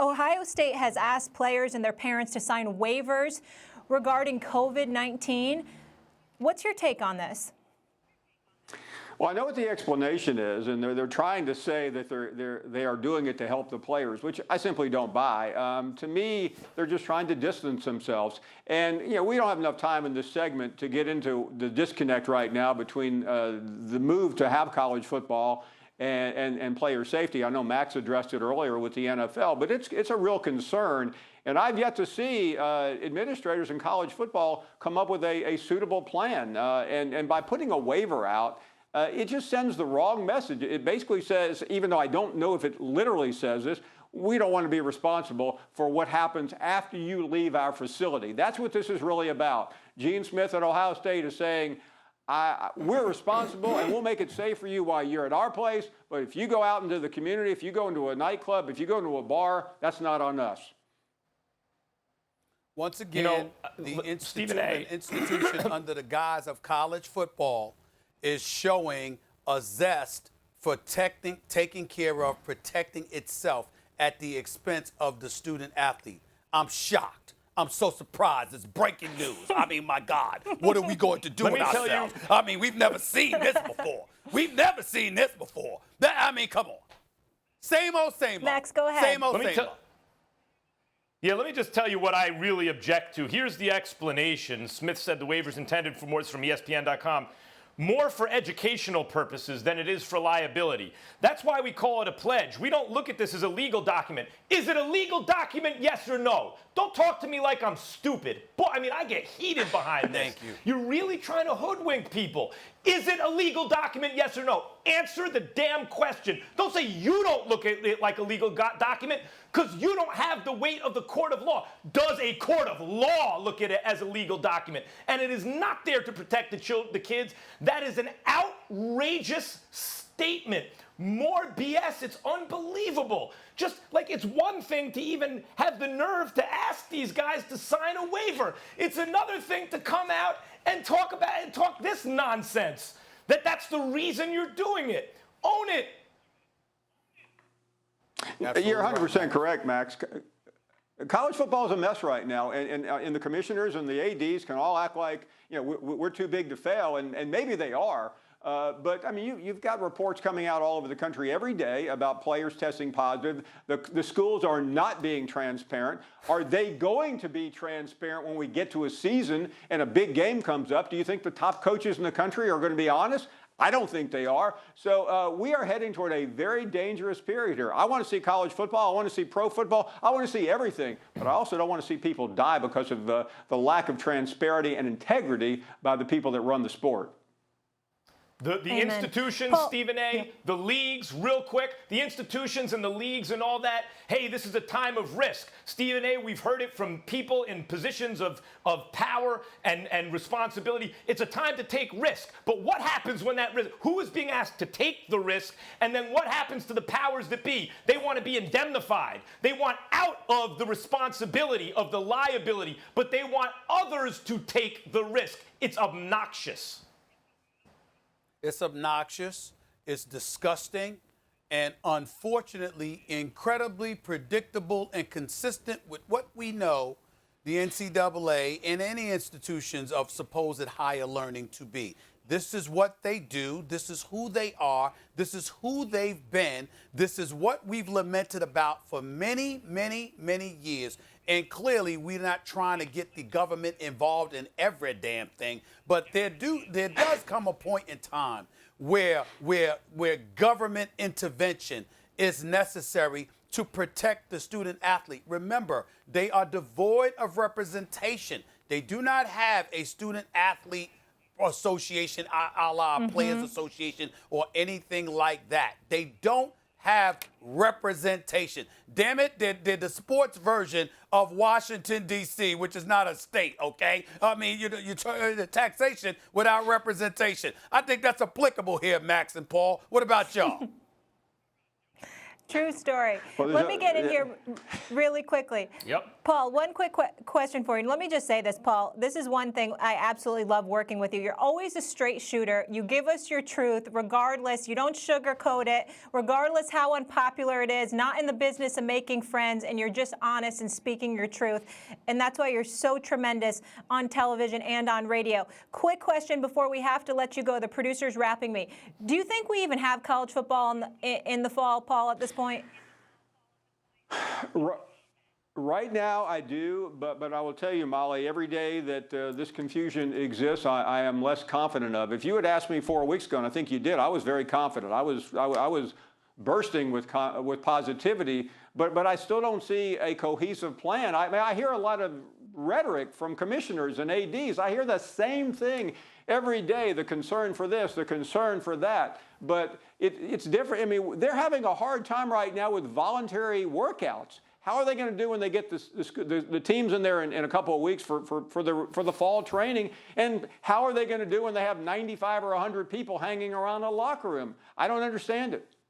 Ohio State has asked players and their parents to sign waivers regarding COVID-19. What's your take on this? Well, I know what the explanation is, and they're trying to say that they are doing it to help the players, which I simply don't buy. To me, they're just trying to distance themselves. And we don't have enough time in this segment to get into the disconnect right now between the move to have college football and player safety. I know Max addressed it earlier with the NFL, but it's a real concern. And I've yet to see administrators in college football come up with a suitable plan. And by putting a waiver out, it just sends the wrong message. It basically says, even though I don't know if it literally says this, we don't want to be responsible for what happens after you leave our facility. That's what this is really about. Gene Smith at Ohio State is saying, we're responsible and we'll make it safe for you while you're at our place, but if you go out into the community, if you go into a nightclub, if you go into a bar, that's not on us. Once again, the institution under the guise of college football is showing a zest for taking care of, protecting itself at the expense of the student athlete. I'm shocked. I'm so surprised. It's breaking news. I mean, my God, what are we going to do with ourselves? I mean, we've never seen this before. We've never seen this before. I mean, come on. Same old, same old. Max, go ahead. Same old, same old. Yeah, let me just tell you what I really object to. Here's the explanation. Smith said the waivers intended for more, from ESPN.com. More for educational purposes than it is for liability. That's why we call it a pledge. We don't look at this as a legal document. Is it a legal document, yes or no? Don't talk to me like I'm stupid. Boy, I mean, I get heated behind this. Thank you. You're really trying to hoodwink people. Is it a legal document, yes or no? Answer the damn question. Don't say you don't look at it like a legal document because you don't have the weight of the court of law. Does a court of law look at it as a legal document? And it is not there to protect the kids. That is an outrageous statement. More BS. It's unbelievable. Just like it's one thing to even have the nerve to ask these guys to sign a waiver. It's another thing to come out and talk this nonsense. That's the reason you're doing it. Own it. Absolutely. You're 100% correct, Max. College football is a mess right now, and the commissioners and the ADs can all act like we're too big to fail, and maybe they are. But I mean, you've got reports coming out all over the country every day about players testing positive. The schools are not being transparent. Are they going to be transparent when we get to a season and a big game comes up? Do you think the top coaches in the country are going to be honest? I don't think they are. So we are heading toward a very dangerous period here. I want to see college football. I want to see pro football. I want to see everything. But I also don't want to see people die because of the lack of transparency and integrity by the people that run the sport. The institutions, Stephen A., the leagues, real quick, the institutions and the leagues and all that, hey, this is a time of risk. Stephen A., we've heard it from people in positions of power and responsibility. It's a time to take risk. But what happens when that risk, who is being asked to take the risk, and then what happens to the powers that be? They want to be indemnified. They want out of the responsibility, of the liability, but they want others to take the risk. It's obnoxious. It's obnoxious, it's disgusting, and unfortunately, incredibly predictable and consistent with what we know the NCAA and any institutions of supposed higher learning to be. This is what they do. This is who they are. This is who they've been. This is what we've lamented about for many, many, many years. And clearly, we're not trying to get the government involved in every damn thing. But there does come a point in time where government intervention is necessary to protect the student athlete. Remember, they are devoid of representation. They do not have a student athlete association, a la Players Association, or anything like that. They don't have representation. Damn it, they're the sports version of Washington, D.C., which is not a state, okay? I mean, you the taxation without representation. I think that's applicable here, Max and Paul. What about y'all? True story. Well, Let me get in here really quickly. Yep. Paul, one quick question for you. Let me just say this, Paul. This is one thing I absolutely love working with you. You're always a straight shooter. You give us your truth regardless. You don't sugarcoat it, regardless how unpopular it is, not in the business of making friends, and you're just honest and speaking your truth. And that's why you're so tremendous on television and on radio. Quick question before we have to let you go. The producer's wrapping me. Do you think we even have college football in the fall, Paul, at this point? Right now, I do, but I will tell you, Molly, every day that this confusion exists, I am less confident of. If you had asked me 4 weeks ago, and I think you did, I was very confident. I was bursting with positivity, but I still don't see a cohesive plan. I hear a lot of rhetoric from commissioners and ADs. I hear the same thing every day, the concern for this, the concern for that. But it's different. I mean, they're having a hard time right now with voluntary workouts. How are they going to do when they get the teams in there in a couple of weeks for the fall training? And how are they going to do when they have 95 or 100 people hanging around a locker room? I don't understand it.